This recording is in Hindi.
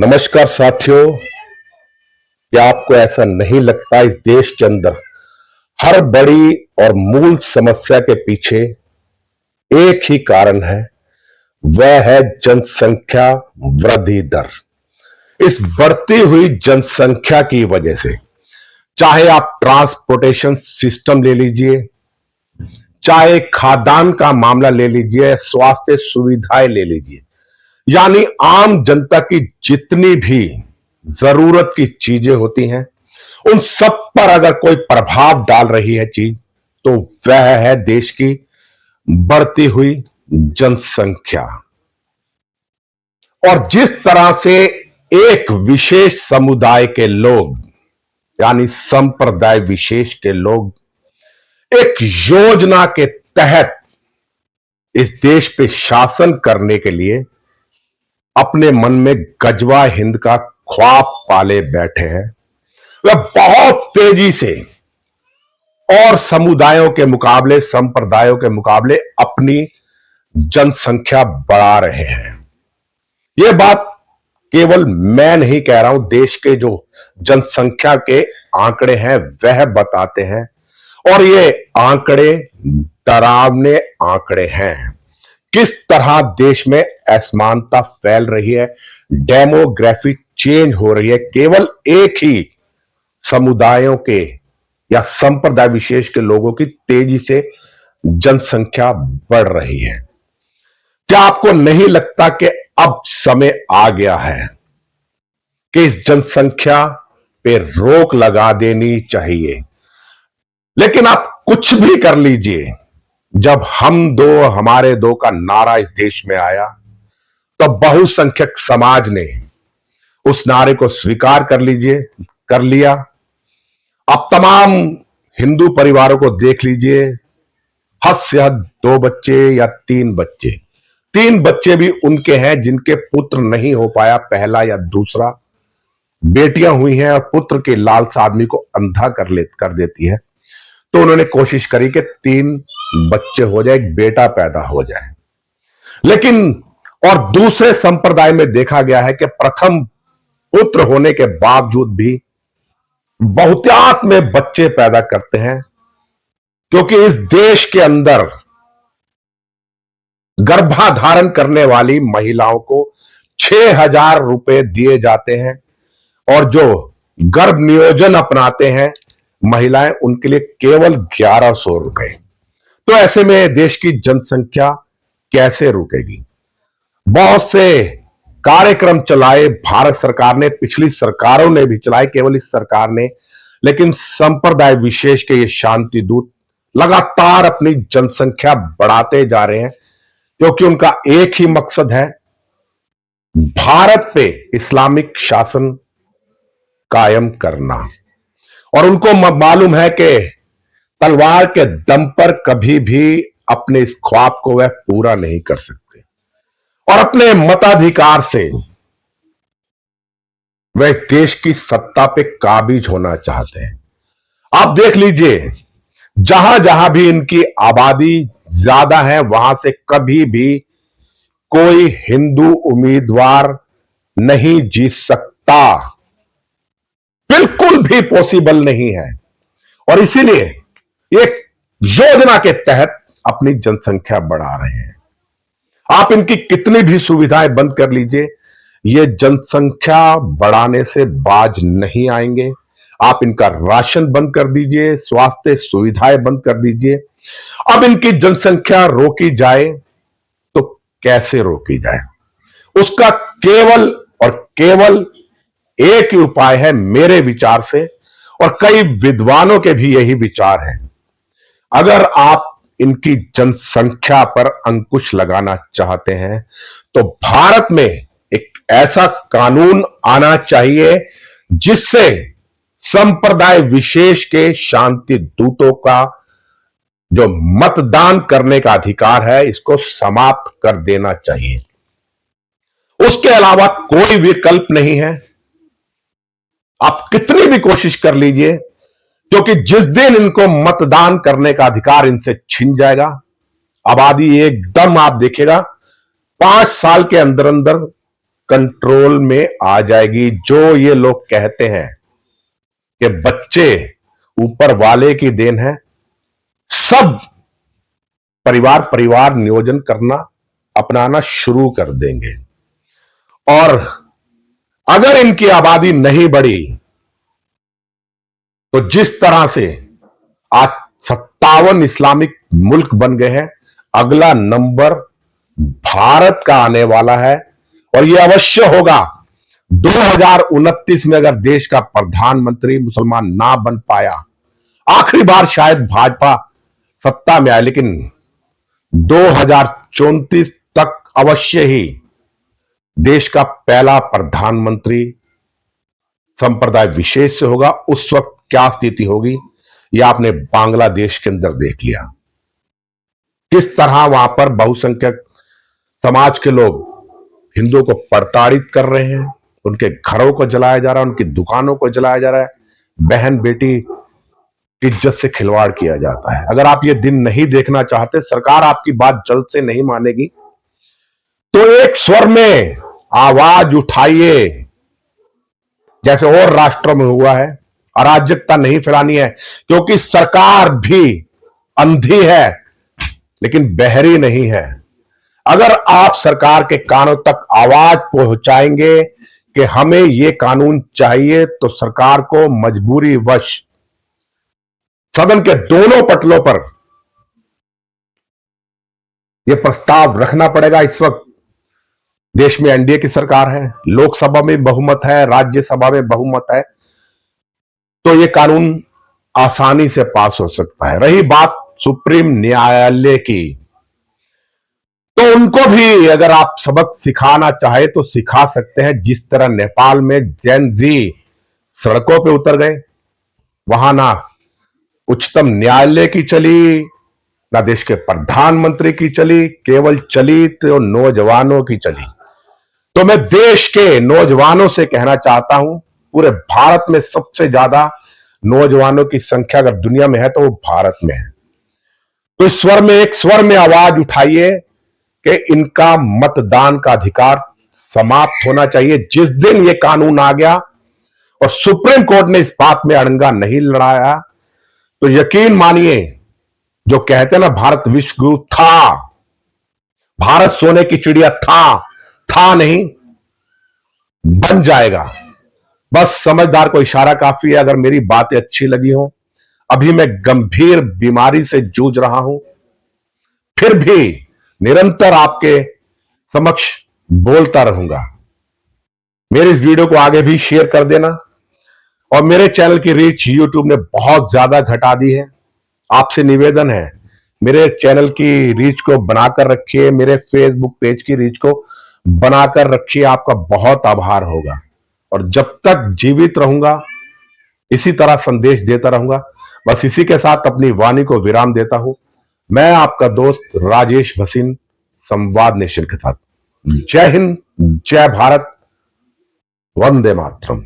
नमस्कार साथियों। क्या आपको ऐसा नहीं लगता इस देश के अंदर हर बड़ी और मूल समस्या के पीछे एक ही कारण है, वह है जनसंख्या वृद्धि दर। इस बढ़ती हुई जनसंख्या की वजह से चाहे आप ट्रांसपोर्टेशन सिस्टम ले लीजिए, चाहे खाद्यान्न का मामला ले लीजिए, स्वास्थ्य सुविधाएं ले लीजिए, यानी आम जनता की जितनी भी जरूरत की चीजें होती हैं, उन सब पर अगर कोई प्रभाव डाल रही है चीज, तो वह है देश की बढ़ती हुई जनसंख्या। और जिस तरह से एक विशेष समुदाय के लोग, यानी संप्रदाय विशेष के लोग एक योजना के तहत इस देश पे शासन करने के लिए अपने मन में गजवा हिंद का ख्वाब पाले बैठे हैं, वह बहुत तेजी से और समुदायों के मुकाबले, संप्रदायों के मुकाबले अपनी जनसंख्या बढ़ा रहे हैं। यह बात केवल मैं नहीं कह रहा हूं, देश के जो जनसंख्या के आंकड़े हैं वह बताते हैं, और ये आंकड़े डरावने आंकड़े हैं। किस तरह देश में असमानता फैल रही है, डेमोग्राफी चेंज हो रही है, केवल एक ही समुदायों के या संप्रदाय विशेष के लोगों की तेजी से जनसंख्या बढ़ रही है। क्या आपको नहीं लगता कि अब समय आ गया है कि इस जनसंख्या पे रोक लगा देनी चाहिए? लेकिन आप कुछ भी कर लीजिए, जब हम दो हमारे दो का नारा इस देश में आया, तो बहुसंख्यक समाज ने उस नारे को स्वीकार कर लिया। अब तमाम हिंदू परिवारों को देख लीजिए, हद से हद 2 बच्चे या 3 बच्चे, 3 बच्चे भी उनके हैं जिनके पुत्र नहीं हो पाया, पहला या दूसरा। बेटियां हुई हैं और पुत्र की लालसा आदमी को अंधा कर देती है, तो उन्होंने कोशिश करी कि 3 बच्चे हो जाए, एक बेटा पैदा हो जाए। लेकिन और दूसरे संप्रदाय में देखा गया है कि प्रथम पुत्र होने के बावजूद भी बहुतायत में बच्चे पैदा करते हैं, क्योंकि इस देश के अंदर गर्भाधारण करने वाली महिलाओं को 6,000 रुपए दिए जाते हैं, और जो गर्भ नियोजन अपनाते हैं महिलाएं, उनके लिए केवल 1,100 रुपए। तो ऐसे में देश की जनसंख्या कैसे रुकेगी? बहुत से कार्यक्रम चलाए भारत सरकार ने, पिछली सरकारों ने भी चलाए, केवल इस सरकार ने, लेकिन संप्रदाय विशेष के ये शांति दूत लगातार अपनी जनसंख्या बढ़ाते जा रहे हैं, क्योंकि उनका एक ही मकसद है, भारत पे इस्लामिक शासन कायम करना। और उनको मालूम है कि तलवार के दम पर कभी भी अपने इस ख्वाब को वह पूरा नहीं कर सकते, और अपने मताधिकार से वह इस देश की सत्ता पे काबिज होना चाहते हैं। आप देख लीजिए, जहां जहां भी इनकी आबादी ज्यादा है, वहां से कभी भी कोई हिंदू उम्मीदवार नहीं जीत सकता, बिल्कुल भी पॉसिबल नहीं है। और इसीलिए एक योजना के तहत अपनी जनसंख्या बढ़ा रहे हैं। आप इनकी कितनी भी सुविधाएं बंद कर लीजिए, ये जनसंख्या बढ़ाने से बाज नहीं आएंगे। आप इनका राशन बंद कर दीजिए, स्वास्थ्य सुविधाएं बंद कर दीजिए। अब इनकी जनसंख्या रोकी जाए तो कैसे रोकी जाए? उसका केवल और केवल एक ही उपाय है मेरे विचार से, और कई विद्वानों के भी यही विचार है। अगर आप इनकी जनसंख्या पर अंकुश लगाना चाहते हैं, तो भारत में एक ऐसा कानून आना चाहिए जिससे संप्रदाय विशेष के शांति दूतों का जो मतदान करने का अधिकार है, इसको समाप्त कर देना चाहिए। उसके अलावा कोई विकल्प नहीं है। आप कितनी भी कोशिश कर लीजिए, क्योंकि जिस दिन इनको मतदान करने का अधिकार इनसे छिन जाएगा, आबादी एकदम, आप देखिएगा 5 साल के अंदर अंदर कंट्रोल में आ जाएगी। जो ये लोग कहते हैं कि बच्चे ऊपर वाले की देन है, सब परिवार परिवार नियोजन करना अपनाना शुरू कर देंगे। और अगर इनकी आबादी नहीं बढ़ी तो जिस तरह से आज 57 इस्लामिक मुल्क बन गए हैं, अगला नंबर भारत का आने वाला है। और यह अवश्य होगा 2029 में, अगर देश का प्रधानमंत्री मुसलमान ना बन पाया, आखिरी बार शायद भाजपा सत्ता में आए, लेकिन 2034 तक अवश्य ही देश का पहला प्रधानमंत्री संप्रदाय विशेष से होगा। उस वक्त क्या स्थिति होगी यह आपने बांग्लादेश के अंदर देख लिया, किस तरह वहां पर बहुसंख्यक समाज के लोग हिंदुओं को प्रताड़ित कर रहे हैं, उनके घरों को जलाया जा रहा है, उनकी दुकानों को जलाया जा रहा है, बहन बेटी की इज्जत से खिलवाड़ किया जाता है। अगर आप ये दिन नहीं देखना चाहते, सरकार आपकी बात जल्द से नहीं मानेगी, तो एक स्वर में आवाज उठाइए, जैसे और राष्ट्रों में हुआ है। अराजकता नहीं फैलानी है, क्योंकि सरकार भी अंधी है लेकिन बहरी नहीं है। अगर आप सरकार के कानों तक आवाज पहुंचाएंगे कि हमें यह कानून चाहिए, तो सरकार को मजबूरी वश सदन के दोनों पटलों पर यह प्रस्ताव रखना पड़ेगा। इस वक्त देश में एनडीए की सरकार है, लोकसभा में बहुमत है, राज्यसभा में बहुमत है, तो यह कानून आसानी से पास हो सकता है। रही बात सुप्रीम न्यायालय की, तो उनको भी अगर आप सबक सिखाना चाहे तो सिखा सकते हैं। जिस तरह नेपाल में जेन जी सड़कों पे उतर गए, वहां ना उच्चतम न्यायालय की चली, ना देश के प्रधानमंत्री की चली, केवल चली तो नौजवानों की चली। तो मैं देश के नौजवानों से कहना चाहता हूं, पूरे भारत में सबसे ज्यादा नौजवानों की संख्या अगर दुनिया में है तो वो भारत में है। तो इस स्वर में, एक स्वर में आवाज उठाइए कि इनका मतदान का अधिकार समाप्त होना चाहिए। जिस दिन ये कानून आ गया और सुप्रीम कोर्ट ने इस बात में अड़ंगा नहीं लड़ाया, तो यकीन मानिए, जो कहते हैं ना भारत विश्व गुरु था, भारत सोने की चिड़िया था नहीं, बन जाएगा। बस समझदार को इशारा काफी है। अगर मेरी बातें अच्छी लगी हो, अभी मैं गंभीर बीमारी से जूझ रहा हूं, फिर भी निरंतर आपके समक्ष बोलता रहूंगा। मेरे इस वीडियो को आगे भी शेयर कर देना। और मेरे चैनल की रीच यूट्यूब ने बहुत ज्यादा घटा दी है, आपसे निवेदन है मेरे चैनल की रीच को बनाकर रखिए, मेरे फेसबुक पेज की रीच को बनाकर रखिए। आपका बहुत आभार होगा। और जब तक जीवित रहूंगा इसी तरह संदेश देता रहूंगा। बस इसी के साथ अपनी वाणी को विराम देता हूं। मैं आपका दोस्त राजेश भसीन, संवाद नेशन के साथ। जय हिंद, जय भारत, वंदे मातरम।